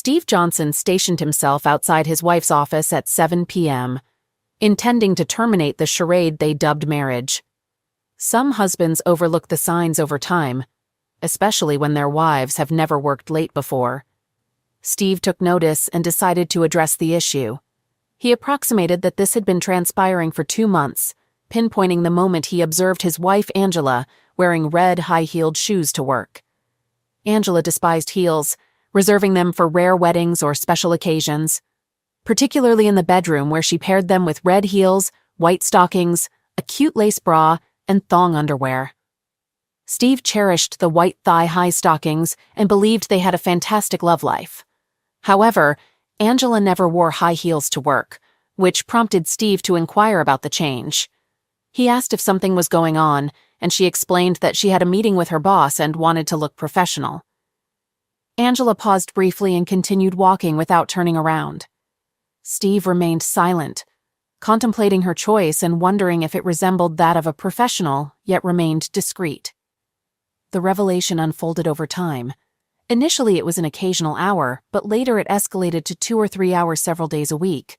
Steve Johnson stationed himself outside his wife's office at 7 p.m., intending to terminate the charade they dubbed marriage. Some husbands overlook the signs over time, especially when their wives have never worked late before. Steve took notice and decided to address the issue. He approximated that this had been transpiring for 2 months, pinpointing the moment he observed his wife Angela wearing red high-heeled shoes to work. Angela despised heels, reserving them for rare weddings or special occasions, particularly in the bedroom where she paired them with red heels, white stockings, a cute lace bra, and thong underwear. Steve cherished the white thigh-high stockings and believed they had a fantastic love life. However, Angela never wore high heels to work, which prompted Steve to inquire about the change. He asked if something was going on, and she explained that she had a meeting with her boss and wanted to look professional. Angela paused briefly and continued walking without turning around. Steve remained silent, contemplating her choice and wondering if it resembled that of a professional, yet remained discreet. The revelation unfolded over time. Initially it was an occasional hour, but later it escalated to 2 or 3 hours several days a week.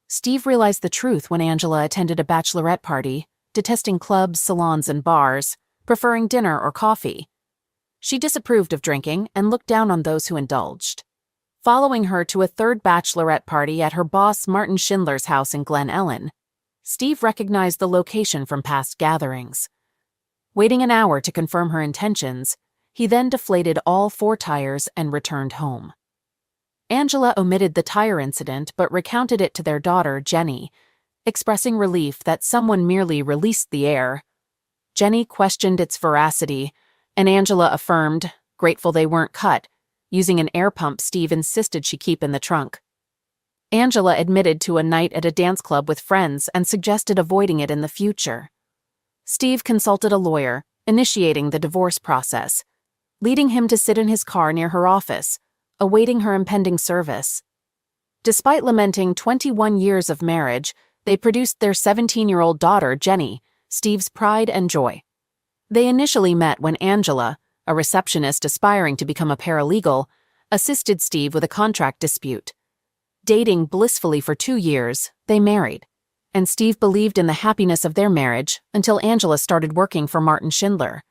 Steve realized the truth when Angela attended a bachelorette party, detesting clubs, salons, and bars, preferring dinner or coffee. She disapproved of drinking and looked down on those who indulged. Following her to a third bachelorette party at her boss Martin Schindler's house in Glen Ellen, Steve recognized the location from past gatherings. Waiting an hour to confirm her intentions, he then deflated all 4 tires and returned home. Angela omitted the tire incident but recounted it to their daughter, Jenny, expressing relief that someone merely released the air. Jenny questioned its veracity, and Angela affirmed, grateful they weren't cut, using an air pump Steve insisted she keep in the trunk. Angela admitted to a night at a dance club with friends and suggested avoiding it in the future. Steve consulted a lawyer, initiating the divorce process, leading him to sit in his car near her office, awaiting her impending service. Despite lamenting 21 years of marriage, they produced their 17-year-old daughter, Jenny, Steve's pride and joy. They initially met when Angela, a receptionist aspiring to become a paralegal, assisted Steve with a contract dispute. Dating blissfully for 2 years, they married, and Steve believed in the happiness of their marriage until Angela started working for Martin Schindler.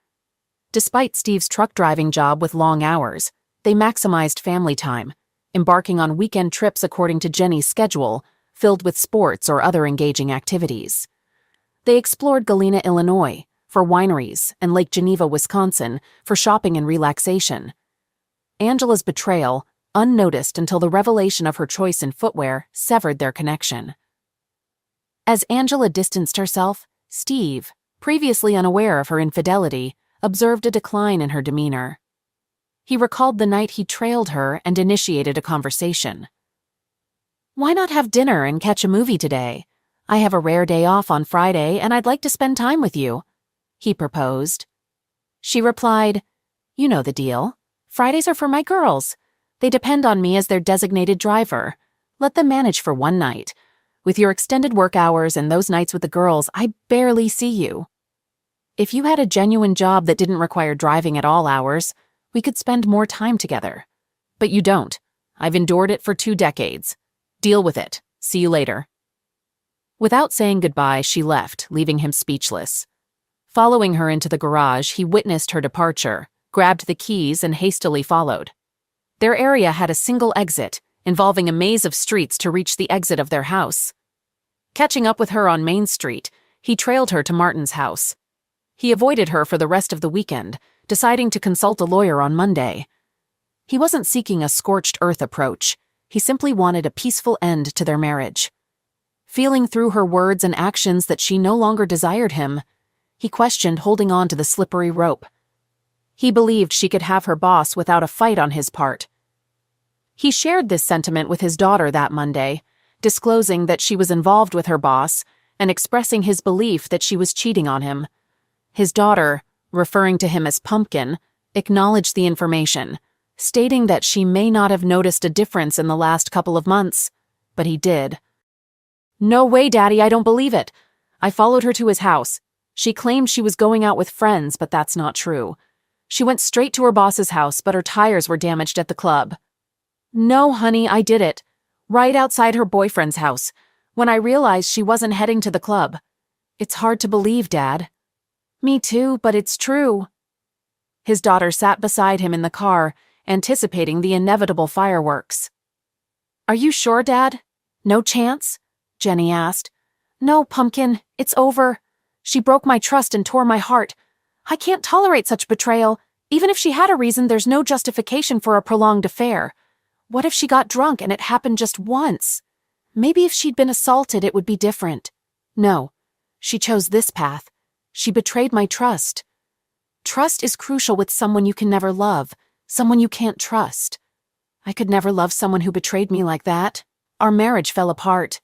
Despite Steve's truck driving job with long hours, they maximized family time, embarking on weekend trips according to Jenny's schedule, filled with sports or other engaging activities. They explored Galena, Illinois, for wineries, and Lake Geneva, Wisconsin, for shopping and relaxation. Angela's betrayal, unnoticed until the revelation of her choice in footwear, severed their connection. As Angela distanced herself, Steve, previously unaware of her infidelity, observed a decline in her demeanor. He recalled the night he trailed her and initiated a conversation. "Why not have dinner and catch a movie today? I have a rare day off on Friday and I'd like to spend time with you," he proposed. She replied, "You know the deal. Fridays are for my girls. They depend on me as their designated driver. Let them manage for one night. With your extended work hours and those nights with the girls, I barely see you. If you had a genuine job that didn't require driving at all hours, we could spend more time together. But you don't. I've endured it for 2 decades. Deal with it. See you later." Without saying goodbye, she left, leaving him speechless. Following her into the garage, he witnessed her departure, grabbed the keys, and hastily followed. Their area had a single exit, involving a maze of streets to reach the exit of their house. Catching up with her on Main Street, he trailed her to Martin's house. He avoided her for the rest of the weekend, deciding to consult a lawyer on Monday. He wasn't seeking a scorched earth approach. He simply wanted a peaceful end to their marriage. Feeling through her words and actions that she no longer desired him, he questioned holding on to the slippery rope. He believed she could have her boss without a fight on his part. He shared this sentiment with his daughter that Monday, disclosing that she was involved with her boss and expressing his belief that she was cheating on him. His daughter, referring to him as Pumpkin, acknowledged the information, stating that she may not have noticed a difference in the last couple of months, but he did. "No way, Daddy, I don't believe it. I followed her to his house. She claimed she was going out with friends, but that's not true. She went straight to her boss's house, but her tires were damaged at the club." No, honey, I did it. Right outside her boyfriend's house, when I realized she wasn't heading to the club. It's hard to believe, Dad. Me too, but it's true. His daughter sat beside him in the car, anticipating the inevitable fireworks. Are you sure, Dad? No chance? Jenny asked. No, Pumpkin, it's over. She broke my trust and tore my heart. I can't tolerate such betrayal. Even if she had a reason, there's no justification for a prolonged affair. What if she got drunk and it happened just once? Maybe if she'd been assaulted, it would be different. No, she chose this path. She betrayed my trust. Trust is crucial with someone you can never love, someone you can't trust. I could never love someone who betrayed me like that. Our marriage fell apart.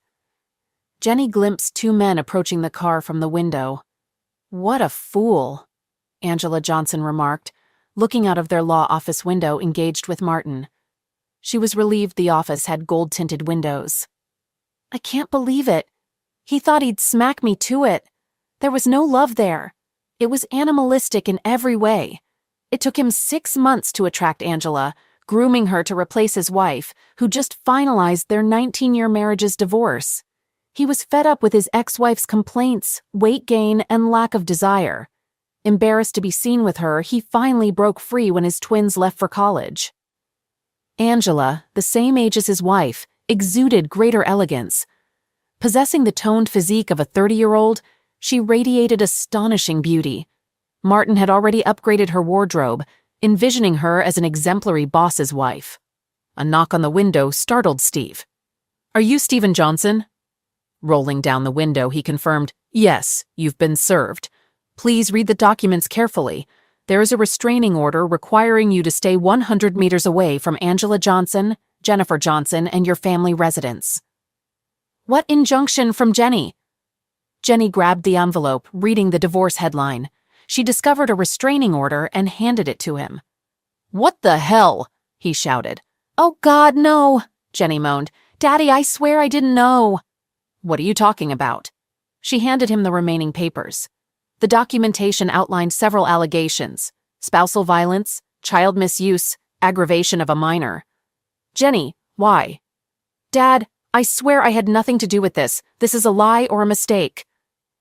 Jenny glimpsed two men approaching the car from the window. What a fool, Angela Johnson remarked, looking out of their law office window engaged with Martin. She was relieved the office had gold-tinted windows. I can't believe it. He thought he'd smack me to it. There was no love there. It was animalistic in every way. It took him 6 months to attract Angela, grooming her to replace his wife, who just finalized their 19-year marriage's divorce. He was fed up with his ex-wife's complaints, weight gain, and lack of desire. Embarrassed to be seen with her, he finally broke free when his twins left for college. Angela, the same age as his wife, exuded greater elegance. Possessing the toned physique of a 30-year-old, she radiated astonishing beauty. Martin had already upgraded her wardrobe, envisioning her as an exemplary boss's wife. A knock on the window startled Steve. Are you Stephen Johnson? Rolling down the window, he confirmed, Yes, you've been served. Please read the documents carefully. There is a restraining order requiring you to stay 100 meters away from Angela Johnson, Jennifer Johnson, and your family residence. What injunction from Jenny? Jenny grabbed the envelope, reading the divorce headline. She discovered a restraining order and handed it to him. What the hell? He shouted. Oh God, no, Jenny moaned. Daddy, I swear I didn't know. What are you talking about? She handed him the remaining papers. The documentation outlined several allegations: spousal violence, child misuse, aggravation of a minor. Jenny, why? Dad, I swear I had nothing to do with this. This is a lie or a mistake.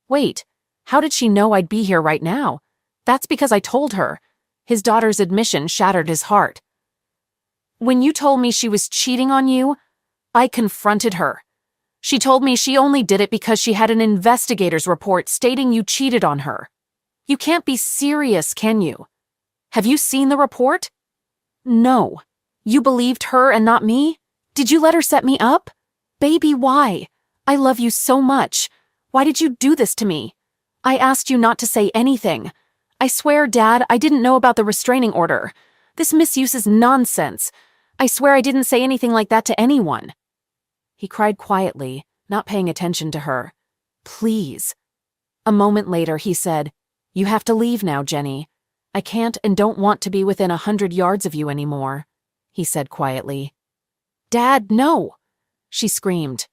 Wait, how did she know I'd be here right now? That's because I told her. His daughter's admission shattered his heart. When you told me she was cheating on you, I confronted her. She told me she only did it because she had an investigator's report stating you cheated on her. You can't be serious, can you? Have you seen the report? No. You believed her and not me? Did you let her set me up? Baby, why? I love you so much. Why did you do this to me? I asked you not to say anything. I swear, Dad, I didn't know about the restraining order. This misuse is nonsense. I swear I didn't say anything like that to anyone. He cried quietly, not paying attention to her. Please. A moment later, he said, You have to leave now, Jenny. I can't and don't want to be within 100 yards of you anymore, he said quietly. Dad, no, she screamed.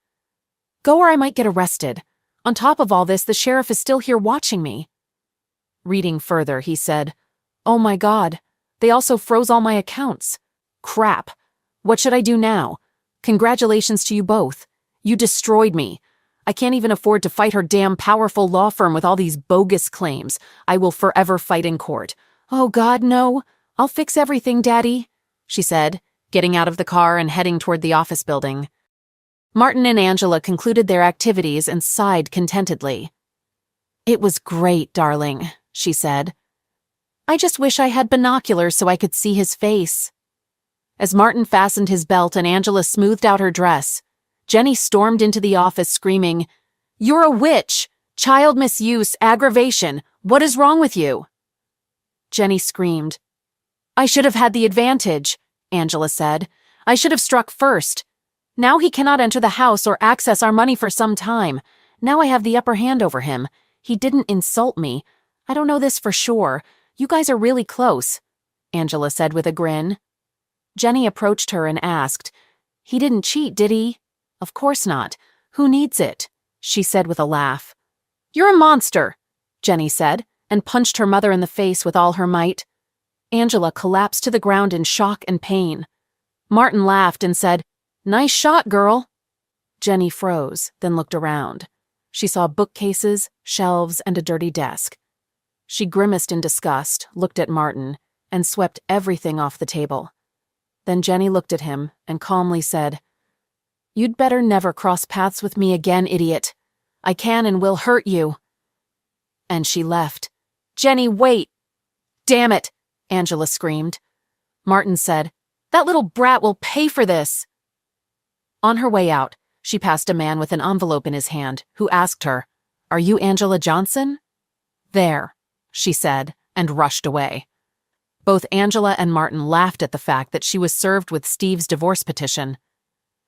Go or I might get arrested. On top of all this, the sheriff is still here watching me. Reading further, he said, Oh my God, they also froze all my accounts. Crap. What should I do now? Congratulations to you both. You destroyed me. I can't even afford to fight her damn powerful law firm with all these bogus claims. I will forever fight in court. Oh God, no. I'll fix everything, Daddy, she said, getting out of the car and heading toward the office building. Martin and Angela concluded their activities and sighed contentedly. It was great, darling, she said. I just wish I had binoculars so I could see his face. As Martin fastened his belt and Angela smoothed out her dress, Jenny stormed into the office screaming, You're a witch! Child misuse, aggravation. What is wrong with you? Jenny screamed. I should have had the advantage, Angela said. I should have struck first. Now he cannot enter the house or access our money for some time. Now I have the upper hand over him. He didn't insult me. I don't know this for sure. You guys are really close, Angela said with a grin. Jenny approached her and asked, He didn't cheat, did he? Of course not. Who needs it? She said with a laugh. You're a monster, Jenny said, and punched her mother in the face with all her might. Angela collapsed to the ground in shock and pain. Martin laughed and said, "Nice shot, girl." Jenny froze, then looked around. She saw bookcases, shelves, and a dirty desk. She grimaced in disgust, looked at Martin, and swept everything off the table. Then Jenny looked at him and calmly said, "You'd better never cross paths with me again, idiot. I can and will hurt you." And she left. "Jenny, wait!" "Damn it!" Angela screamed. Martin said, "That little brat will pay for this." On her way out, she passed a man with an envelope in his hand, who asked her, "Are you Angela Johnson?" "There," she said, and rushed away. Both Angela and Martin laughed at the fact that she was served with Steve's divorce petition.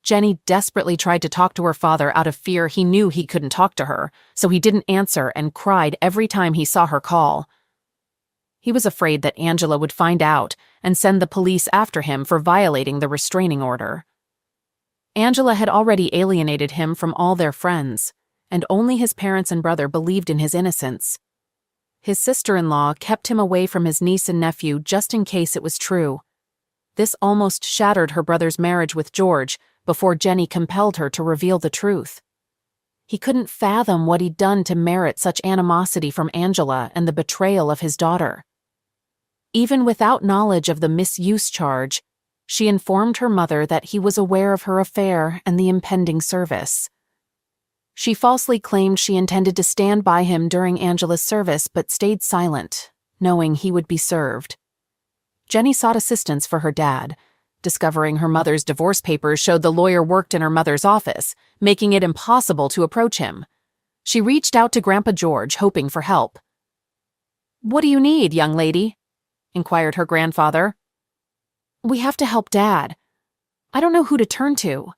Jenny desperately tried to talk to her father out of fear he knew he couldn't talk to her, so he didn't answer and cried every time he saw her call. He was afraid that Angela would find out and send the police after him for violating the restraining order. Angela had already alienated him from all their friends, and only his parents and brother believed in his innocence. His sister-in-law kept him away from his niece and nephew just in case it was true. This almost shattered her brother's marriage with George before Jenny compelled her to reveal the truth. He couldn't fathom what he'd done to merit such animosity from Angela and the betrayal of his daughter. Even without knowledge of the misuse charge, she informed her mother that he was aware of her affair and the impending service. She falsely claimed she intended to stand by him during Angela's service but stayed silent, knowing he would be served. Jenny sought assistance for her dad, discovering her mother's divorce papers showed the lawyer worked in her mother's office, making it impossible to approach him. She reached out to Grandpa George, hoping for help. "What do you need, young lady?" inquired her grandfather. "We have to help Dad. I don't know who to turn to.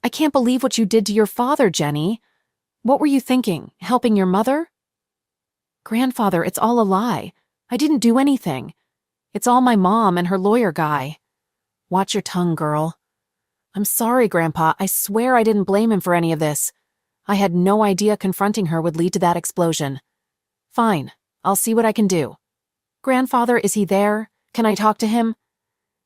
I can't believe what you did to your father, Jenny. What were you thinking, helping your mother?" "Grandfather, it's all a lie. I didn't do anything. It's all my mom and her lawyer guy." "Watch your tongue, girl." "I'm sorry, Grandpa. I swear I didn't blame him for any of this. I had no idea confronting her would lead to that explosion." "Fine. I'll see what I can do." "Grandfather, is he there? Can I talk to him?"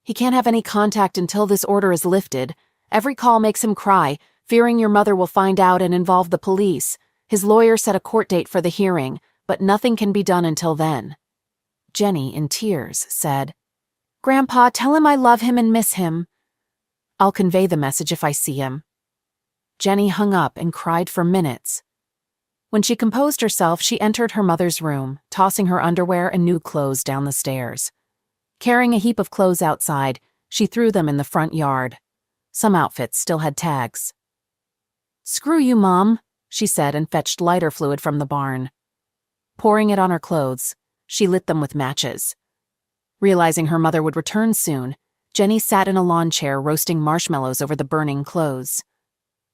"He can't have any contact until this order is lifted. Every call makes him cry, fearing your mother will find out and involve the police. His lawyer set a court date for the hearing, but nothing can be done until then." Jenny, in tears, said, "Grandpa, tell him I love him and miss him." "I'll convey the message if I see him." Jenny hung up and cried for minutes. When she composed herself, she entered her mother's room, tossing her underwear and new clothes down the stairs. Carrying a heap of clothes outside, she threw them in the front yard. Some outfits still had tags. "Screw you, Mom," she said and fetched lighter fluid from the barn. Pouring it on her clothes, she lit them with matches. Realizing her mother would return soon, Jenny sat in a lawn chair roasting marshmallows over the burning clothes.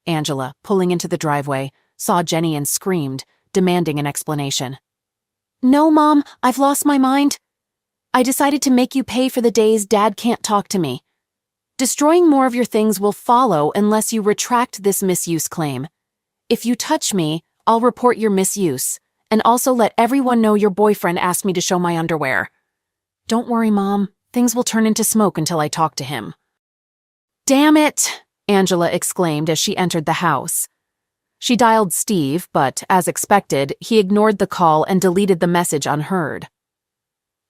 Angela, pulling into the driveway, saw Jenny and screamed, demanding an explanation. "No, Mom, I've lost my mind. I decided to make you pay for the days Dad can't talk to me. Destroying more of your things will follow unless you retract this misuse claim. If you touch me, I'll report your misuse, and also let everyone know your boyfriend asked me to show my underwear." "Don't worry, Mom. Things will turn into smoke until I talk to him." "Damn it!" Angela exclaimed as she entered the house. She dialed Steve, but, as expected, he ignored the call and deleted the message unheard.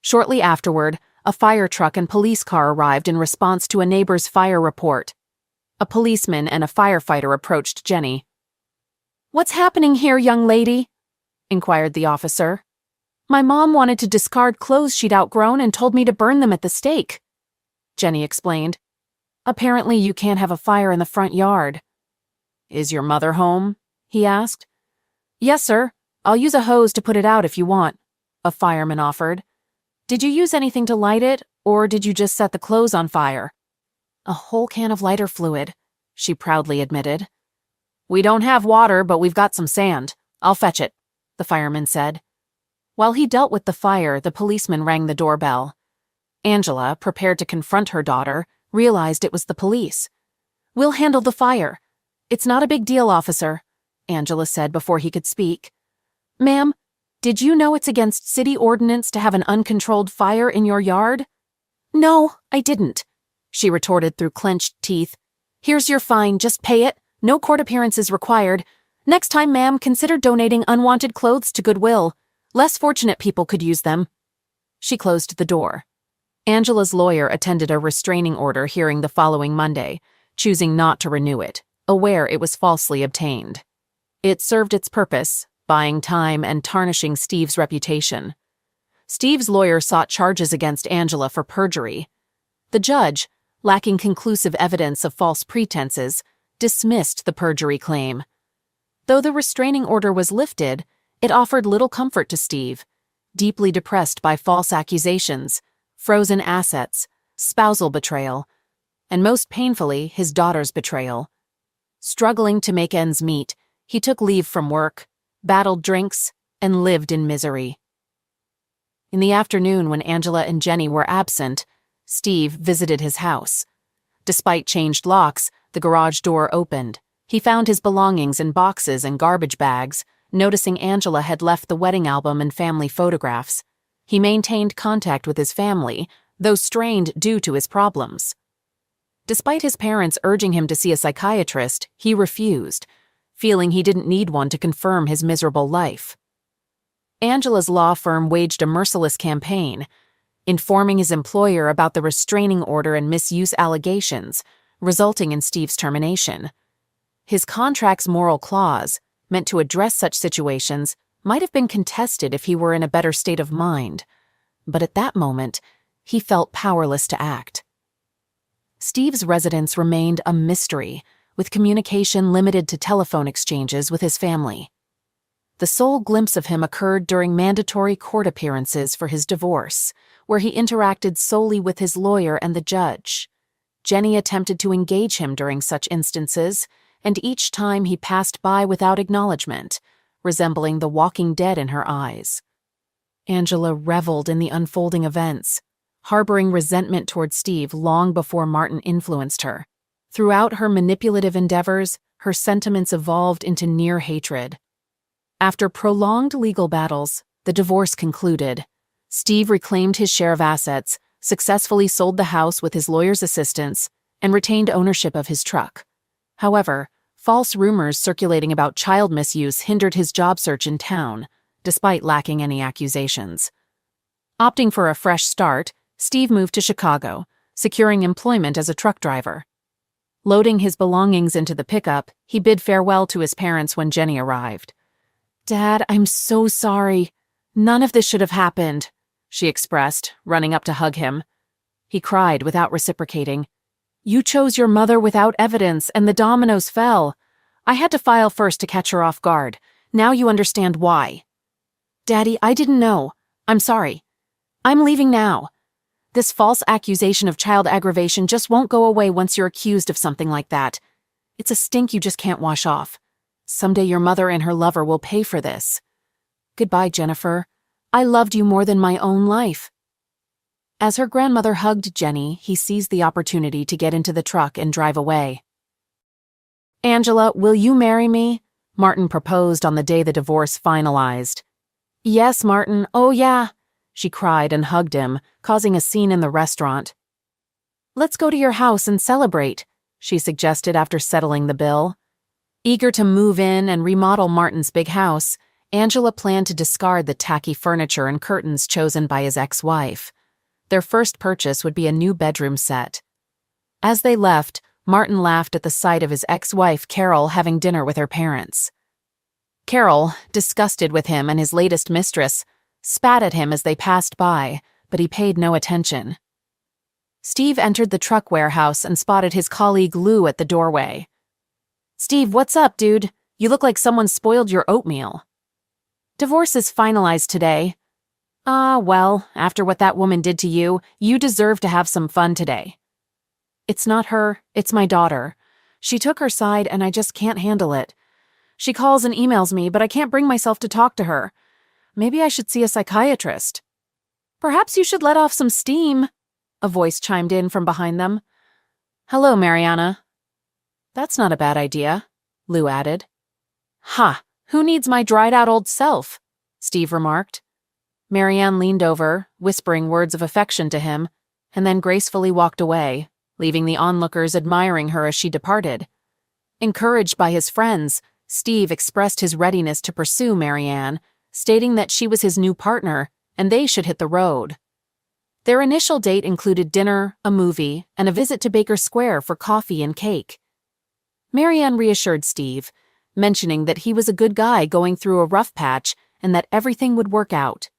Shortly afterward, a fire truck and police car arrived in response to a neighbor's fire report. A policeman and a firefighter approached Jenny. "What's happening here, young lady?" inquired the officer. "My mom wanted to discard clothes she'd outgrown and told me to burn them at the stake," Jenny explained. "Apparently you can't have a fire in the front yard." "Is your mother home?" he asked. "Yes, sir. I'll use a hose to put it out if you want," a fireman offered. "Did you use anything to light it, or did you just set the clothes on fire?" "A whole can of lighter fluid," she proudly admitted. "We don't have water, but we've got some sand. I'll fetch it," the fireman said. While he dealt with the fire, the policeman rang the doorbell. Angela, prepared to confront her daughter, realized it was the police. "We'll handle the fire. It's not a big deal, officer," Angela said before he could speak. "Ma'am, did you know it's against city ordinance to have an uncontrolled fire in your yard?" "No, I didn't," she retorted through clenched teeth. "Here's your fine, just pay it. No court appearances required. Next time, ma'am, consider donating unwanted clothes to Goodwill. Less fortunate people could use them." She closed the door. Angela's lawyer attended a restraining order hearing the following Monday, choosing not to renew it, aware it was falsely obtained. It served its purpose, buying time and tarnishing Steve's reputation. Steve's lawyer sought charges against Angela for perjury. The judge, lacking conclusive evidence of false pretenses, dismissed the perjury claim. Though the restraining order was lifted, it offered little comfort to Steve, deeply depressed by false accusations, frozen assets, spousal betrayal, and most painfully, his daughter's betrayal. Struggling to make ends meet, he took leave from work, battled drinks, and lived in misery. In the afternoon, when Angela and Jenny were absent, Steve visited his house. Despite changed locks, the garage door opened. He found his belongings in boxes and garbage bags, noticing Angela had left the wedding album and family photographs. He maintained contact with his family, though strained due to his problems. Despite his parents urging him to see a psychiatrist, he refused, feeling he didn't need one to confirm his miserable life. Angela's law firm waged a merciless campaign, informing his employer about the restraining order and misuse allegations, resulting in Steve's termination. His contract's moral clause, meant to address such situations, might have been contested if he were in a better state of mind, but at that moment, he felt powerless to act. Steve's residence remained a mystery, with communication limited to telephone exchanges with his family. The sole glimpse of him occurred during mandatory court appearances for his divorce, where he interacted solely with his lawyer and the judge. Jenny attempted to engage him during such instances, and each time he passed by without acknowledgement, resembling the walking dead in her eyes. Angela reveled in the unfolding events, harboring resentment toward Steve long before Martin influenced her. Throughout her manipulative endeavors, her sentiments evolved into near hatred. After prolonged legal battles, the divorce concluded. Steve reclaimed his share of assets, successfully sold the house with his lawyer's assistance, and retained ownership of his truck. However, false rumors circulating about child misuse hindered his job search in town, despite lacking any accusations. Opting for a fresh start, Steve moved to Chicago, securing employment as a truck driver. Loading his belongings into the pickup, he bid farewell to his parents when Jenny arrived. "Dad, I'm so sorry. None of this should have happened," she expressed, running up to hug him. He cried without reciprocating. "You chose your mother without evidence, and the dominoes fell. I had to file first to catch her off guard. Now you understand why." "Daddy, I didn't know. I'm sorry. I'm leaving now. This false accusation of child aggravation just won't go away once you're accused of something like that. It's a stink you just can't wash off. Someday your mother and her lover will pay for this. Goodbye, Jennifer. I loved you more than my own life." As her grandmother hugged Jenny, he seized the opportunity to get into the truck and drive away. "Angela, will you marry me?" Martin proposed on the day the divorce finalized. "Yes, Martin, oh yeah," she cried and hugged him, causing a scene in the restaurant. "Let's go to your house and celebrate," she suggested after settling the bill. Eager to move in and remodel Martin's big house, Angela planned to discard the tacky furniture and curtains chosen by his ex-wife. Their first purchase would be a new bedroom set. As they left, Martin laughed at the sight of his ex-wife, Carol, having dinner with her parents. Carol, disgusted with him and his latest mistress, spat at him as they passed by, but he paid no attention. Steve entered the truck warehouse and spotted his colleague Lou at the doorway. "Steve, what's up, dude? You look like someone spoiled your oatmeal." "Divorce is finalized today." "Ah, well, after what that woman did to you, you deserve to have some fun today." "It's not her, it's my daughter. She took her side and I just can't handle it. She calls and emails me, but I can't bring myself to talk to her. Maybe I should see a psychiatrist." "Perhaps you should let off some steam," a voice chimed in from behind them. "Hello, Mariana." "That's not a bad idea," Lou added. "Ha, who needs my dried-out old self?" Steve remarked. Marianne leaned over, whispering words of affection to him, and then gracefully walked away, leaving the onlookers admiring her as she departed. Encouraged by his friends, Steve expressed his readiness to pursue Marianne, stating that she was his new partner and they should hit the road. Their initial date included dinner, a movie, and a visit to Baker Square for coffee and cake. Marianne reassured Steve, mentioning that he was a good guy going through a rough patch and that everything would work out.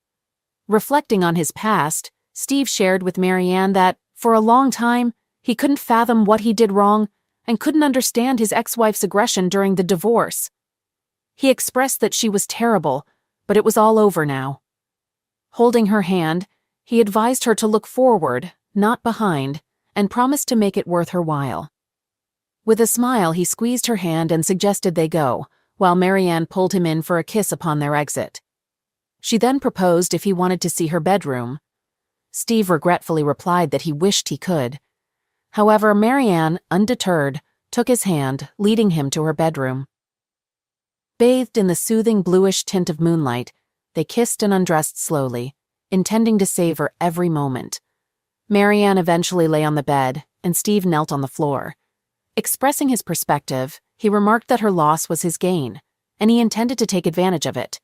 Reflecting on his past, Steve shared with Marianne that, for a long time, he couldn't fathom what he did wrong and couldn't understand his ex-wife's aggression during the divorce. He expressed that she was terrible, but it was all over now. Holding her hand, he advised her to look forward, not behind, and promised to make it worth her while. With a smile, he squeezed her hand and suggested they go, while Marianne pulled him in for a kiss upon their exit. She then proposed if he wanted to see her bedroom. Steve regretfully replied that he wished he could. However, Marianne, undeterred, took his hand, leading him to her bedroom. Bathed in the soothing bluish tint of moonlight, they kissed and undressed slowly, intending to savor every moment. Marianne eventually lay on the bed, and Steve knelt on the floor. Expressing his perspective, he remarked that her loss was his gain, and he intended to take advantage of it.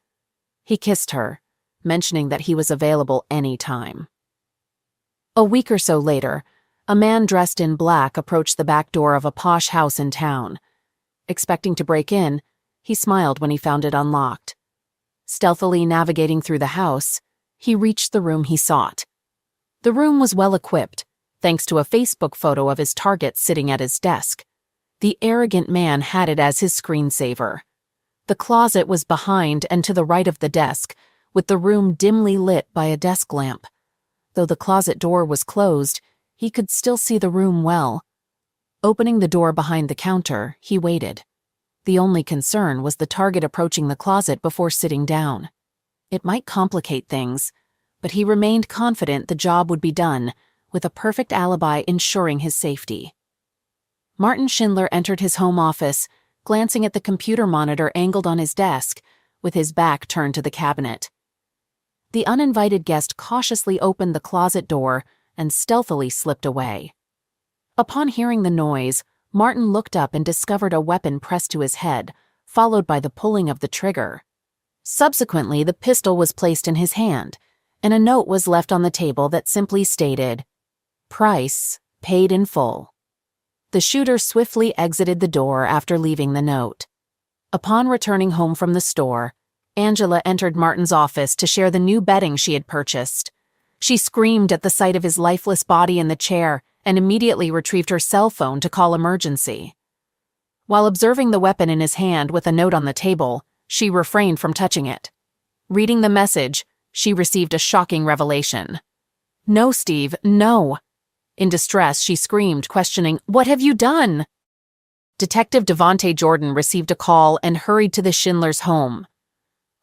He kissed her, mentioning that he was available any time. A week or so later, a man dressed in black approached the back door of a posh house in town. Expecting to break in, he smiled when he found it unlocked. Stealthily navigating through the house, he reached the room he sought. The room was well equipped, thanks to a Facebook photo of his target sitting at his desk. The arrogant man had it as his screensaver. The closet was behind and to the right of the desk, with the room dimly lit by a desk lamp. Though the closet door was closed, he could still see the room well. Opening the door behind the counter, he waited. The only concern was the target approaching the closet before sitting down. It might complicate things, but he remained confident the job would be done, with a perfect alibi ensuring his safety. Martin Schindler entered his home office, glancing at the computer monitor angled on his desk, with his back turned to the cabinet. The uninvited guest cautiously opened the closet door and stealthily slipped away. Upon hearing the noise, Martin looked up and discovered a weapon pressed to his head, followed by the pulling of the trigger. Subsequently, the pistol was placed in his hand, and a note was left on the table that simply stated, "Price paid in full." The shooter swiftly exited the door after leaving the note. Upon returning home from the store, Angela entered Martin's office to share the new bedding she had purchased. She screamed at the sight of his lifeless body in the chair and immediately retrieved her cell phone to call emergency. While observing the weapon in his hand with a note on the table, she refrained from touching it. Reading the message, she received a shocking revelation. "No, Steve, no." In distress, she screamed, questioning, "What have you done?" Detective Devontae Jordan received a call and hurried to the Schindlers' home.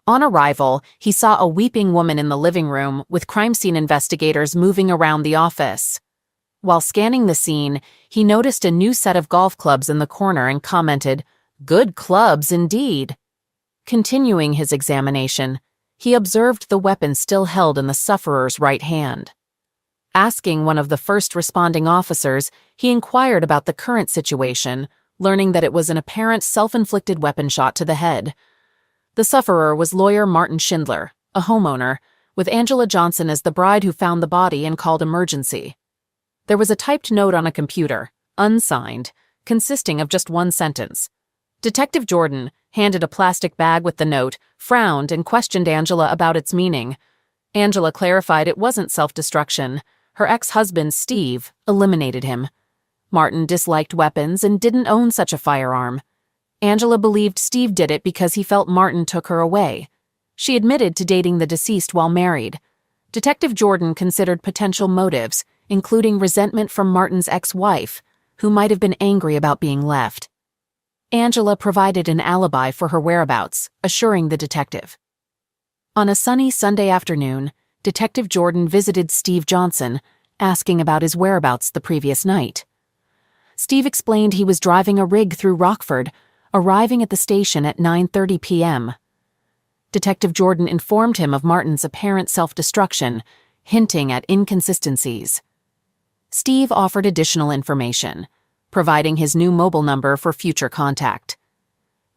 On arrival, he saw a weeping woman in the living room, with crime scene investigators moving around the office. While scanning the scene, he noticed a new set of golf clubs in the corner and commented, "Good clubs indeed." Continuing his examination, he observed the weapon still held in the sufferer's right hand. Asking one of the first responding officers, he inquired about the current situation, learning that it was an apparent self-inflicted weapon shot to the head. The sufferer was lawyer Martin Schindler, a homeowner, with Angela Johnson as the bride who found the body and called emergency. There was a typed note on a computer, unsigned, consisting of just one sentence. Detective Jordan handed a plastic bag with the note, frowned, and questioned Angela about its meaning. Angela clarified it wasn't self-destruction. Her ex-husband, Steve, eliminated him. Martin disliked weapons and didn't own such a firearm. Angela believed Steve did it because he felt Martin took her away. She admitted to dating the deceased while married. Detective Jordan considered potential motives, including resentment from Martin's ex-wife, who might have been angry about being left. Angela provided an alibi for her whereabouts, assuring the detective. On a sunny Sunday afternoon, Detective Jordan visited Steve Johnson, asking about his whereabouts the previous night. Steve explained he was driving a rig through Rockford, arriving at the station at 9:30 p.m. Detective Jordan informed him of Martin's apparent self-destruction, hinting at inconsistencies. Steve offered additional information, providing his new mobile number for future contact.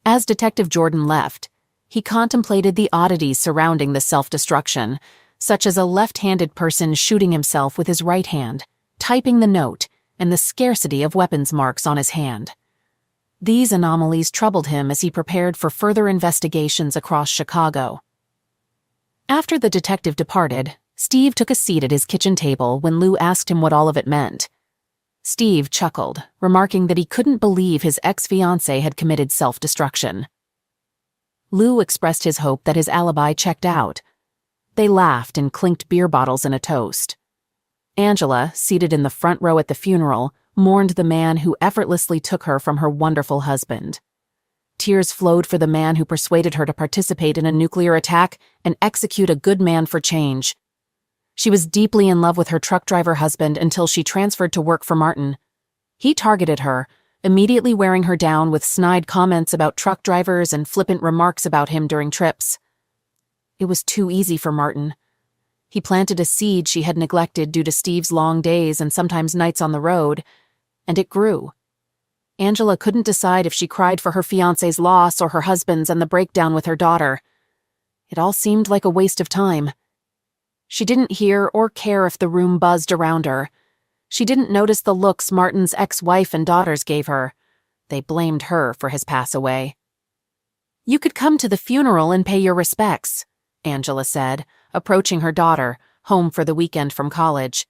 As Detective Jordan left, he contemplated the oddities surrounding the self-destruction, such as a left-handed person shooting himself with his right hand, typing the note, and the scarcity of weapons marks on his hand. These anomalies troubled him as he prepared for further investigations across Chicago. After the detective departed, Steve took a seat at his kitchen table when Lou asked him what all of it meant. Steve chuckled, remarking that he couldn't believe his ex-fiancée had committed self-destruction. Lou expressed his hope that his alibi checked out. They laughed and clinked beer bottles in a toast. Angela, seated in the front row at the funeral, mourned the man who effortlessly took her from her wonderful husband. Tears flowed for the man who persuaded her to participate in a nuclear attack and execute a good man for change. She was deeply in love with her truck driver husband until she transferred to work for Martin. He targeted her, immediately wearing her down with snide comments about truck drivers and flippant remarks about him during trips. It was too easy for Martin. He planted a seed she had neglected due to Steve's long days and sometimes nights on the road, and it grew. Angela couldn't decide if she cried for her fiancé's loss or her husband's and the breakdown with her daughter. It all seemed like a waste of time. She didn't hear or care if the room buzzed around her. She didn't notice the looks Martin's ex-wife and daughters gave her. They blamed her for his pass away. "You could come to the funeral and pay your respects," Angela said, approaching her daughter, home for the weekend from college.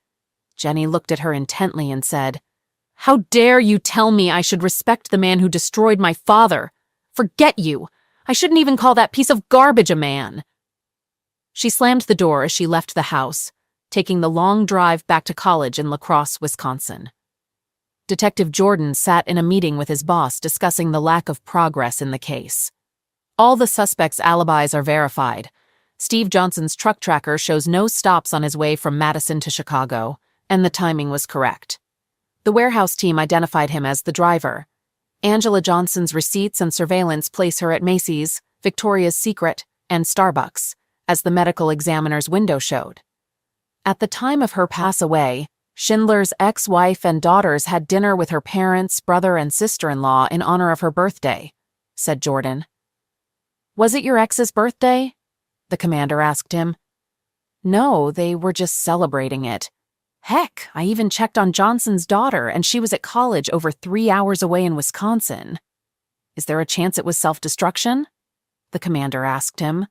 Jenny looked at her intently and said, "How dare you tell me I should respect the man who destroyed my father? Forget you! I shouldn't even call that piece of garbage a man." She slammed the door as she left the house, taking the long drive back to college in La Crosse, Wisconsin. Detective Jordan sat in a meeting with his boss discussing the lack of progress in the case. All the suspects' alibis are verified. Steve Johnson's truck tracker shows no stops on his way from Madison to Chicago, and the timing was correct. The warehouse team identified him as the driver. Angela Johnson's receipts and surveillance place her at Macy's, Victoria's Secret, and Starbucks, as the medical examiner's window showed. At the time of her pass away, Schindler's ex-wife and daughters had dinner with her parents, brother, and sister-in-law in honor of her birthday, said Jordan. "Was it your ex's birthday?" the commander asked him. "No, they were just celebrating it. Heck, I even checked on Johnson's daughter, and she was at college over 3 hours away in Wisconsin." "Is there a chance it was self-destruction?" the commander asked him.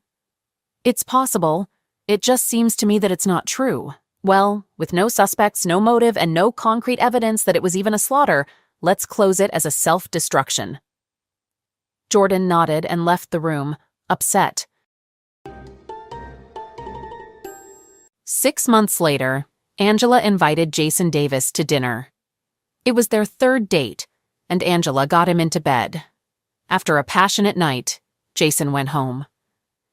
"It's possible. It just seems to me that it's not true. Well, with no suspects, no motive, and no concrete evidence that it was even a slaughter, let's close it as a self-destruction." Jordan nodded and left the room, upset. 6 months later, Angela invited Jason Davis to dinner. It was their third date, and Angela got him into bed. After a passionate night, Jason went home.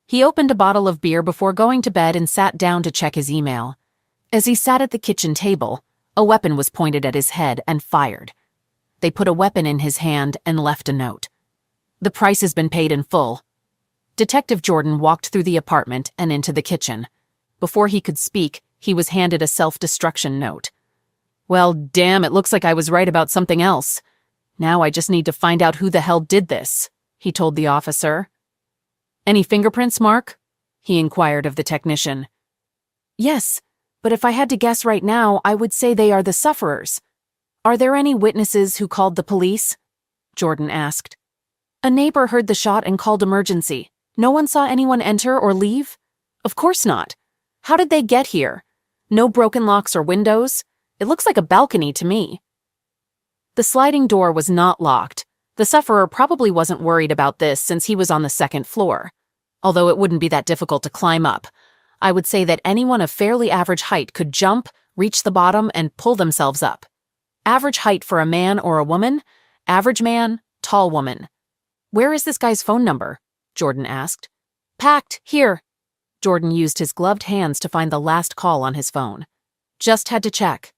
He opened a bottle of beer before going to bed and sat down to check his email. As he sat at the kitchen table, a weapon was pointed at his head and fired. They put a weapon in his hand and left a note. "The price has been paid in full." Detective Jordan walked through the apartment and into the kitchen. Before he could speak, he was handed a self-destruction note. "Well, damn, it looks like I was right about something else. Now I just need to find out who the hell did this," he told the officer. "Any fingerprints, Mark?" he inquired of the technician. "Yes, but if I had to guess right now, I would say they are the sufferers." "Are there any witnesses who called the police?" Jordan asked. "A neighbor heard the shot and called emergency. No one saw anyone enter or leave?" "Of course not. How did they get here? No broken locks or windows? It looks like a balcony to me." The sliding door was not locked. The sufferer probably wasn't worried about this since he was on the second floor. Although it wouldn't be that difficult to climb up. I would say that anyone of fairly average height could jump, reach the bottom, and pull themselves up. Average height for a man or a woman? Average man, tall woman. "Where is this guy's phone number?" Jordan asked. "Packed, here." Jordan used his gloved hands to find the last call on his phone. "Just had to check."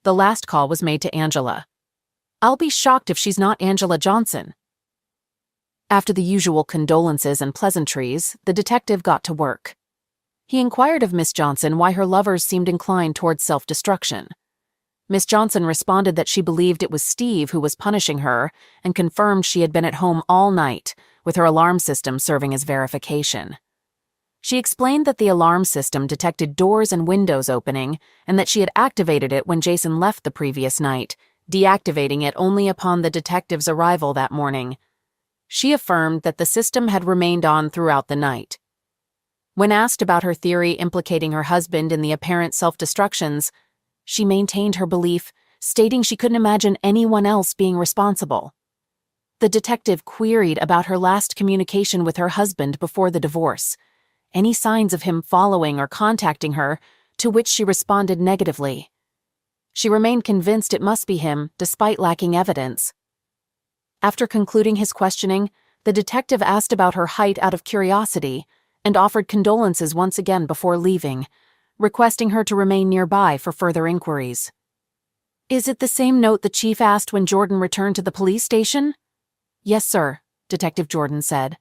The last call was made to Angela. "I'll be shocked if she's not Angela Johnson." After the usual condolences and pleasantries, the detective got to work. He inquired of Miss Johnson why her lovers seemed inclined towards self-destruction. Miss Johnson responded that she believed it was Steve who was punishing her and confirmed she had been at home all night, with her alarm system serving as verification. She explained that the alarm system detected doors and windows opening and that she had activated it when Jason left the previous night, deactivating it only upon the detective's arrival that morning. She affirmed that the system had remained on throughout the night. When asked about her theory implicating her husband in the apparent self-destructions, she maintained her belief, stating she couldn't imagine anyone else being responsible. The detective queried about her last communication with her husband before the divorce, any signs of him following or contacting her, to which she responded negatively. She remained convinced it must be him, despite lacking evidence. After concluding his questioning, the detective asked about her height out of curiosity and offered condolences once again before leaving, requesting her to remain nearby for further inquiries. "Is it the same note the chief asked when Jordan returned to the police station?" "Yes, sir," Detective Jordan said.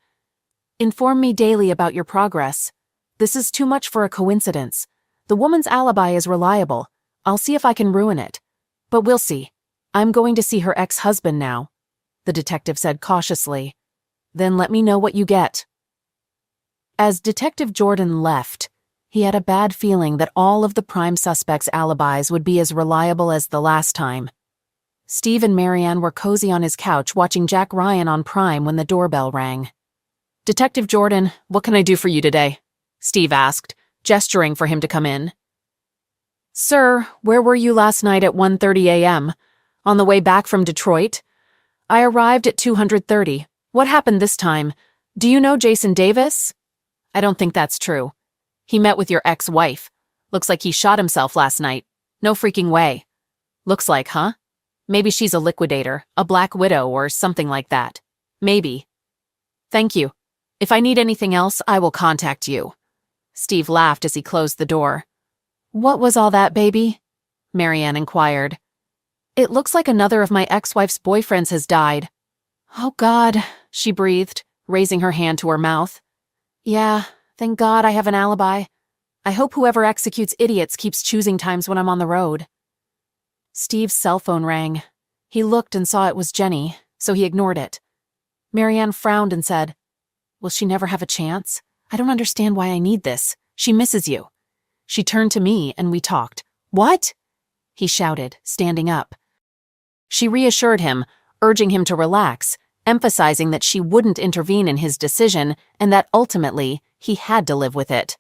"Inform me daily about your progress. This is too much for a coincidence. The woman's alibi is reliable. I'll see if I can ruin it. But we'll see. I'm going to see her ex-husband now," the detective said cautiously. "Then let me know what you get." As Detective Jordan left, he had a bad feeling that all of the prime suspects' alibis would be as reliable as the last time. Steve and Marianne were cozy on his couch watching Jack Ryan on Prime when the doorbell rang. "Detective Jordan, what can I do for you today?" Steve asked, gesturing for him to come in. "Sir, where were you last night at 1:30 a.m.? On the way back from Detroit? I arrived at 230. What happened this time? Do you know Jason Davis?" "I don't think that's true. He met with your ex-wife. Looks like he shot himself last night. No freaking way." "Looks like, huh? Maybe she's a liquidator, a black widow, or something like that. Maybe." "Thank you. If I need anything else, I will contact you." Steve laughed as he closed the door. "What was all that, baby?" Marianne inquired. "It looks like another of my ex-wife's boyfriends has died." "Oh, God," she breathed, raising her hand to her mouth. "Yeah, thank God I have an alibi. I hope whoever executes idiots keeps choosing times when I'm on the road." Steve's cell phone rang. He looked and saw it was Jenny, so he ignored it. Marianne frowned and said, "Will she never have a chance? I don't understand why I need this. She misses you." She turned to me and we talked. "What?" he shouted, standing up. She reassured him, urging him to relax, emphasizing that she wouldn't intervene in his decision and that ultimately he had to live with it.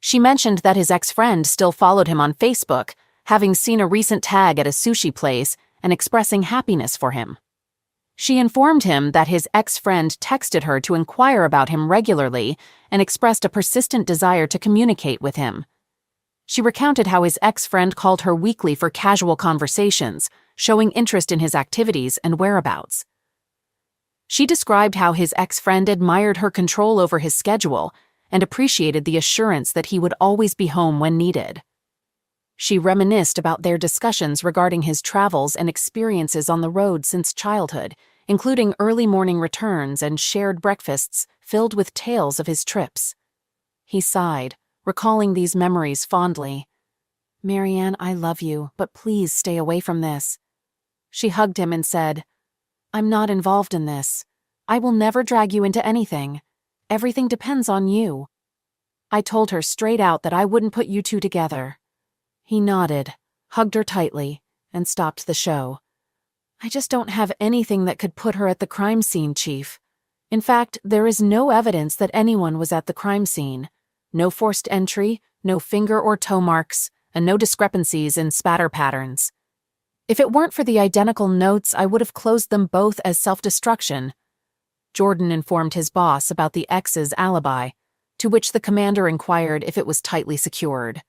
She mentioned that his ex-friend still followed him on Facebook, having seen a recent tag at a sushi place and expressing happiness for him. She informed him that his ex-friend texted her to inquire about him regularly and expressed a persistent desire to communicate with him. She recounted how his ex-friend called her weekly for casual conversations, showing interest in his activities and whereabouts. She described how his ex-friend admired her control over his schedule and appreciated the assurance that he would always be home when needed. She reminisced about their discussions regarding his travels and experiences on the road since childhood, including early morning returns and shared breakfasts filled with tales of his trips. He sighed, recalling these memories fondly. "Marianne, I love you, but please stay away from this." She hugged him and said, "I'm not involved in this. I will never drag you into anything. Everything depends on you." I told her straight out that I wouldn't put you two together. He nodded, hugged her tightly, and stopped the show. "I just don't have anything that could put her at the crime scene, Chief. In fact, there is no evidence that anyone was at the crime scene. No forced entry, no finger or toe marks, and no discrepancies in spatter patterns. If it weren't for the identical notes, I would have closed them both as self-destruction." Jordan informed his boss about the ex's alibi, to which the commander inquired if it was tightly secured.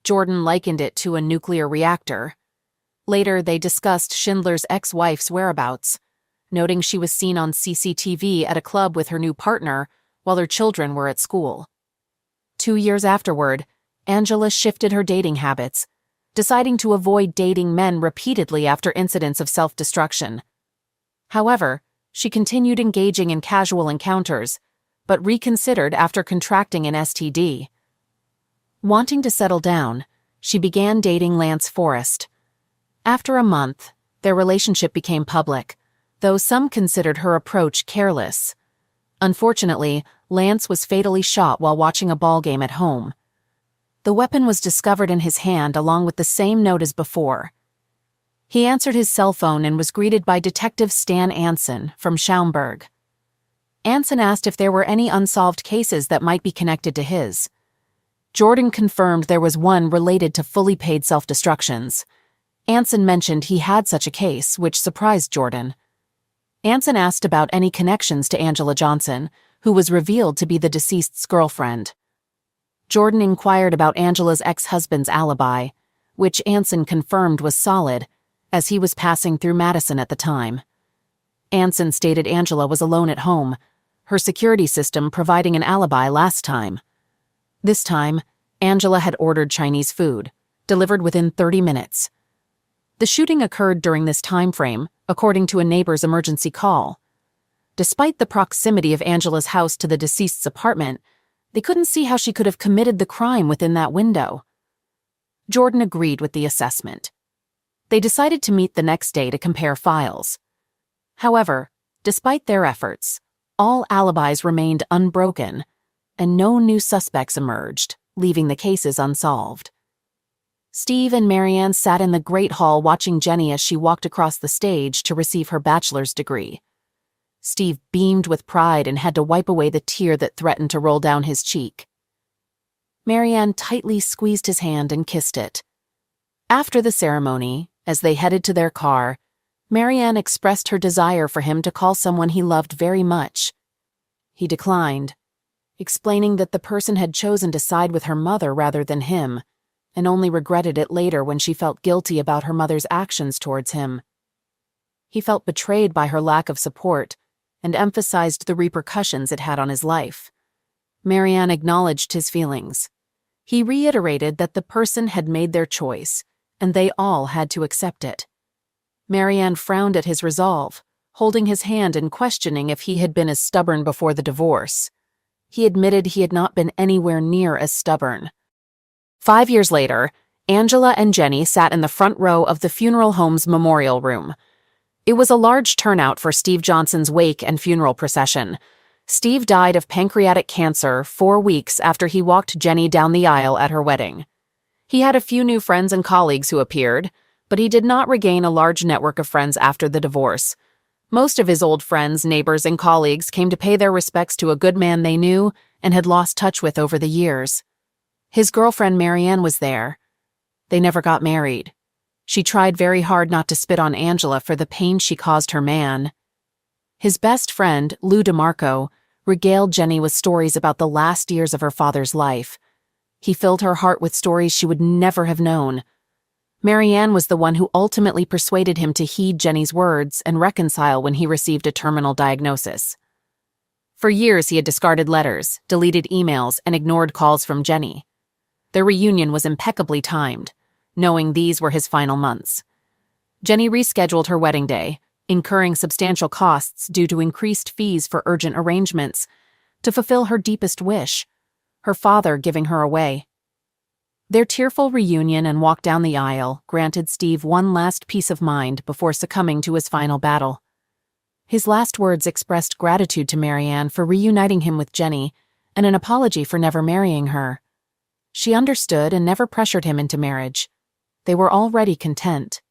Jordan likened it to a nuclear reactor. Later, they discussed Schindler's ex-wife's whereabouts, noting she was seen on CCTV at a club with her new partner while her children were at school. 2 years afterward, Angela shifted her dating habits, deciding to avoid dating men repeatedly after incidents of self-destruction. However, she continued engaging in casual encounters, but reconsidered after contracting an STD. Wanting to settle down, she began dating Lance Forrest. After a month, their relationship became public, though some considered her approach careless. Unfortunately, Lance was fatally shot while watching a ball game at home. The weapon was discovered in his hand along with the same note as before. He answered his cell phone and was greeted by Detective Stan Anson from Schaumburg. Anson asked if there were any unsolved cases that might be connected to his. Jordan confirmed there was one related to fully paid self-destructions. Anson mentioned he had such a case, which surprised Jordan. Anson asked about any connections to Angela Johnson, who was revealed to be the deceased's girlfriend. Jordan inquired about Angela's ex-husband's alibi, which Anson confirmed was solid, as he was passing through Madison at the time. Anson stated Angela was alone at home, her security system providing an alibi last time. This time, Angela had ordered Chinese food, delivered within 30 minutes. The shooting occurred during this time frame, according to a neighbor's emergency call. Despite the proximity of Angela's house to the deceased's apartment, they couldn't see how she could have committed the crime within that window. Jordan agreed with the assessment. They decided to meet the next day to compare files. However, despite their efforts, all alibis remained unbroken, and no new suspects emerged, leaving the cases unsolved. Steve and Marianne sat in the Great Hall watching Jenny as she walked across the stage to receive her bachelor's degree. Steve beamed with pride and had to wipe away the tear that threatened to roll down his cheek. Marianne tightly squeezed his hand and kissed it. After the ceremony, as they headed to their car, Marianne expressed her desire for him to call someone he loved very much. He declined, explaining that the person had chosen to side with her mother rather than him, and only regretted it later when she felt guilty about her mother's actions towards him. He felt betrayed by her lack of support and emphasized the repercussions it had on his life. Marianne acknowledged his feelings. He reiterated that the person had made their choice, and they all had to accept it. Marianne frowned at his resolve, holding his hand and questioning if he had been as stubborn before the divorce. He admitted he had not been anywhere near as stubborn. 5 years later, Angela and Jenny sat in the front row of the funeral home's memorial room. It was a large turnout for Steve Johnson's wake and funeral procession. Steve died of pancreatic cancer 4 weeks after he walked Jenny down the aisle at her wedding. He had a few new friends and colleagues who appeared, but he did not regain a large network of friends after the divorce. Most of his old friends, neighbors, and colleagues came to pay their respects to a good man they knew and had lost touch with over the years. His girlfriend Marianne was there. They never got married. She tried very hard not to spit on Angela for the pain she caused her man. His best friend, Lou DeMarco, regaled Jenny with stories about the last years of her father's life. He filled her heart with stories she would never have known. Marianne was the one who ultimately persuaded him to heed Jenny's words and reconcile when he received a terminal diagnosis. For years he had discarded letters, deleted emails, and ignored calls from Jenny. Their reunion was impeccably timed, knowing these were his final months. Jenny rescheduled her wedding day, incurring substantial costs due to increased fees for urgent arrangements, to fulfill her deepest wish, her father giving her away. Their tearful reunion and walk down the aisle granted Steve one last peace of mind before succumbing to his final battle. His last words expressed gratitude to Marianne for reuniting him with Jenny and an apology for never marrying her. She understood and never pressured him into marriage. They were already content.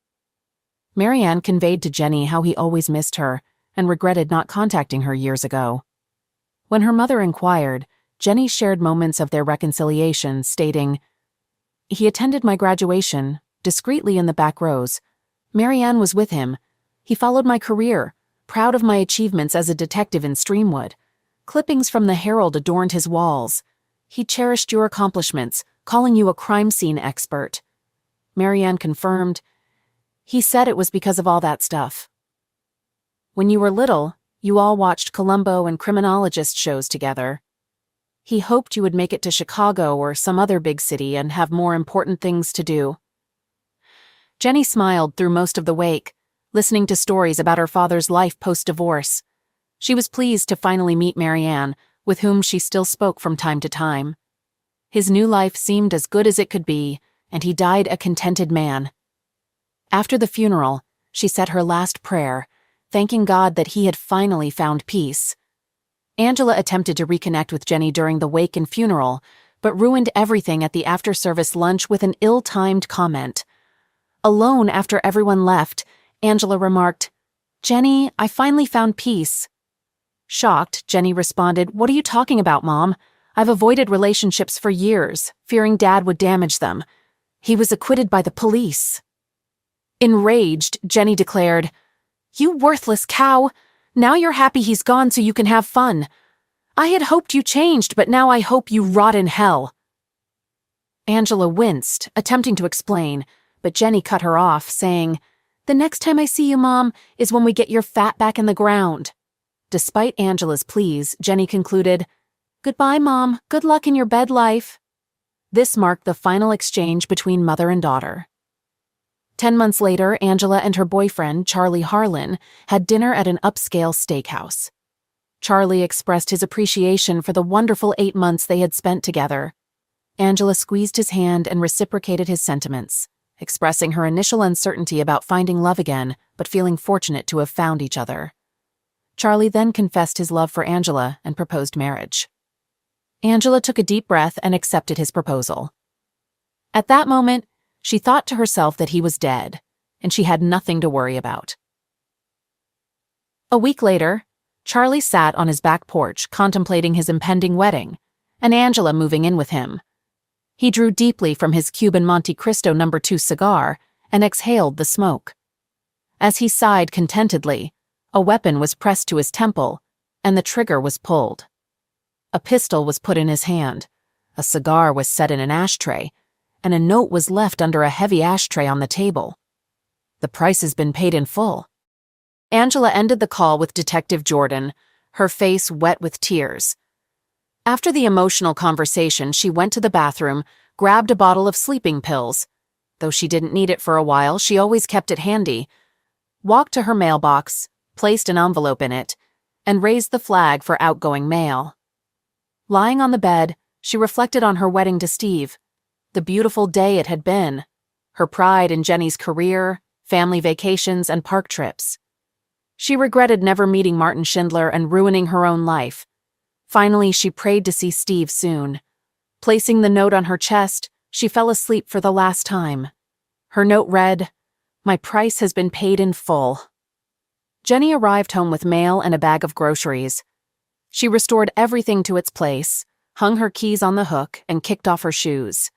Marianne conveyed to Jenny how he always missed her and regretted not contacting her years ago. When her mother inquired, Jenny shared moments of their reconciliation, stating, "He attended my graduation, discreetly in the back rows. Marianne was with him. He followed my career, proud of my achievements as a detective in Streamwood. Clippings from the Herald adorned his walls. He cherished your accomplishments, calling you a crime scene expert." Marianne confirmed, "He said it was because of all that stuff. When you were little, you all watched Columbo and criminologist shows together. He hoped you would make it to Chicago or some other big city and have more important things to do." Jenny smiled through most of the wake, listening to stories about her father's life post-divorce. She was pleased to finally meet Marianne, with whom she still spoke from time to time. His new life seemed as good as it could be, and he died a contented man. After the funeral, she said her last prayer, thanking God that he had finally found peace. Angela attempted to reconnect with Jenny during the wake and funeral, but ruined everything at the after-service lunch with an ill-timed comment. Alone after everyone left, Angela remarked, "Jenny, I finally found peace." Shocked, Jenny responded, "What are you talking about, Mom? I've avoided relationships for years, fearing Dad would damage them. He was acquitted by the police." Enraged, Jenny declared, "You worthless cow! Now you're happy he's gone so you can have fun. I had hoped you changed, but now I hope you rot in hell." Angela winced, attempting to explain, but Jenny cut her off, saying, "The next time I see you, Mom, is when we get your fat back in the ground." Despite Angela's pleas, Jenny concluded, "Goodbye, Mom. Good luck in your bed life." This marked the final exchange between mother and daughter. 10 months later, Angela and her boyfriend, Charlie Harlan, had dinner at an upscale steakhouse. Charlie expressed his appreciation for the wonderful 8 months they had spent together. Angela squeezed his hand and reciprocated his sentiments, expressing her initial uncertainty about finding love again, but feeling fortunate to have found each other. Charlie then confessed his love for Angela and proposed marriage. Angela took a deep breath and accepted his proposal. At that moment, she thought to herself that he was dead, and she had nothing to worry about. A week later, Charlie sat on his back porch contemplating his impending wedding, and Angela moving in with him. He drew deeply from his Cuban Monte Cristo No. 2 cigar and exhaled the smoke. As he sighed contentedly, a weapon was pressed to his temple, and the trigger was pulled. A pistol was put in his hand, a cigar was set in an ashtray, and a note was left under a heavy ashtray on the table. "The price has been paid in full." Angela ended the call with Detective Jordan, her face wet with tears. After the emotional conversation, she went to the bathroom, grabbed a bottle of sleeping pills. Though she didn't need it for a while, she always kept it handy, walked to her mailbox, placed an envelope in it, and raised the flag for outgoing mail. Lying on the bed, she reflected on her wedding to Steve, the beautiful day it had been, her pride in Jenny's career, family vacations, and park trips. She regretted never meeting Martin Schindler and ruining her own life. Finally, she prayed to see Steve soon. Placing the note on her chest, she fell asleep for the last time. Her note read, "My price has been paid in full." Jenny arrived home with mail and a bag of groceries. She restored everything to its place, hung her keys on the hook, and kicked off her shoes.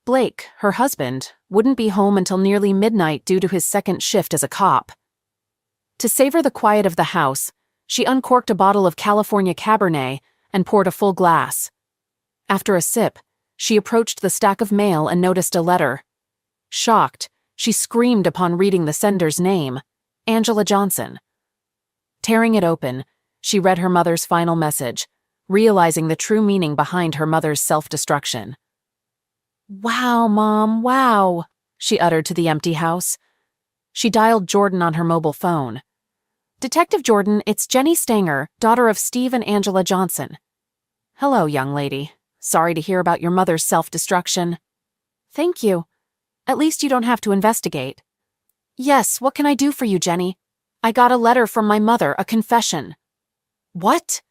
Blake, her husband, wouldn't be home until nearly midnight due to his second shift as a cop. To savor the quiet of the house, she uncorked a bottle of California Cabernet and poured a full glass. After a sip, she approached the stack of mail and noticed a letter. Shocked, she screamed upon reading the sender's name, Angela Johnson. Tearing it open, she read her mother's final message, realizing the true meaning behind her mother's self-destruction. "Wow, Mom, wow," she uttered to the empty house. She dialed Jordan on her mobile phone. "Detective Jordan, it's Jenny Stanger, daughter of Steve and Angela Johnson." "Hello, young lady. Sorry to hear about your mother's self-destruction." "Thank you. At least you don't have to investigate." "Yes, what can I do for you, Jenny? I got a letter from my mother, a confession." "What?"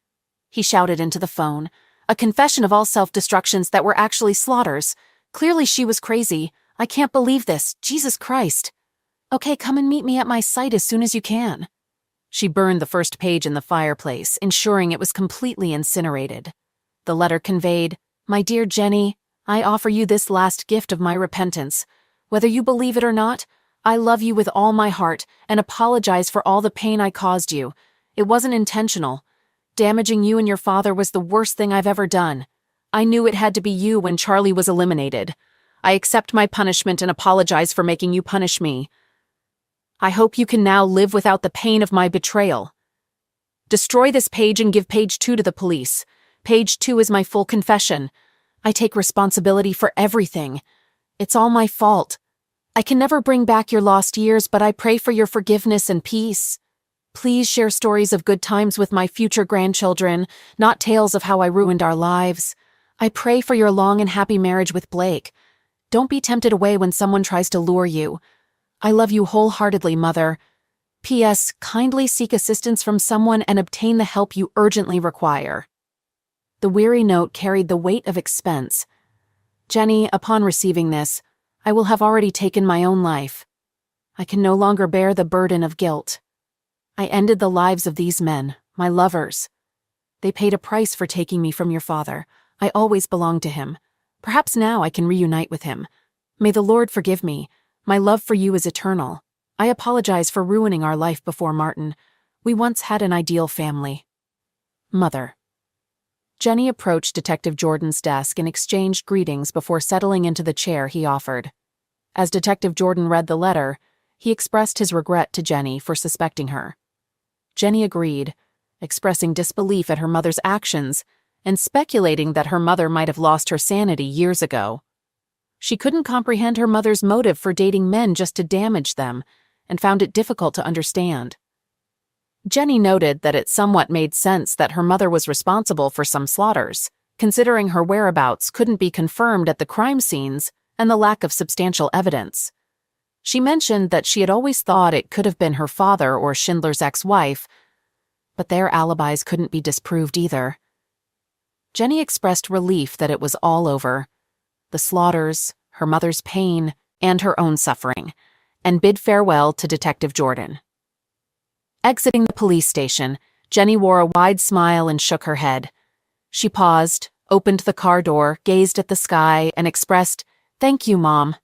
he shouted into the phone. "A confession of all self-destructions that were actually slaughters. Clearly she was crazy. I can't believe this. Jesus Christ. Okay, come and meet me at my site as soon as you can." She burned the first page in the fireplace, ensuring it was completely incinerated. The letter conveyed, "My dear Jenny, I offer you this last gift of my repentance. Whether you believe it or not, I love you with all my heart and apologize for all the pain I caused you. It wasn't intentional. Damaging you and your father was the worst thing I've ever done. I knew it had to be you when Charlie was eliminated. I accept my punishment and apologize for making you punish me. I hope you can now live without the pain of my betrayal. Destroy this page and give page 2 to the police. Page 2 is my full confession. I take responsibility for everything. It's all my fault. I can never bring back your lost years, but I pray for your forgiveness and peace. Please share stories of good times with my future grandchildren, not tales of how I ruined our lives. I pray for your long and happy marriage with Blake. Don't be tempted away when someone tries to lure you. I love you wholeheartedly, Mother. P.S. Kindly seek assistance from someone and obtain the help you urgently require. The weary note carried the weight of expense. Jenny, upon receiving this, I will have already taken my own life. I can no longer bear the burden of guilt. I ended the lives of these men, my lovers. They paid a price for taking me from your father. I always belonged to him. Perhaps now I can reunite with him. May the Lord forgive me. My love for you is eternal. I apologize for ruining our life before Martin. We once had an ideal family. Mother. Jenny approached Detective Jordan's desk and exchanged greetings before settling into the chair he offered. As Detective Jordan read the letter, he expressed his regret to Jenny for suspecting her. Jenny agreed, expressing disbelief at her mother's actions and speculating that her mother might have lost her sanity years ago. She couldn't comprehend her mother's motive for dating men just to damage them, and found it difficult to understand. Jenny noted that it somewhat made sense that her mother was responsible for some slaughters, considering her whereabouts couldn't be confirmed at the crime scenes and the lack of substantial evidence. She mentioned that she had always thought it could have been her father or Schindler's ex-wife, but their alibis couldn't be disproved either. Jenny expressed relief that it was all over, the slaughters, her mother's pain, and her own suffering, and bid farewell to Detective Jordan. Exiting the police station, Jenny wore a wide smile and shook her head. She paused, opened the car door, gazed at the sky, and expressed, "Thank you, Mom."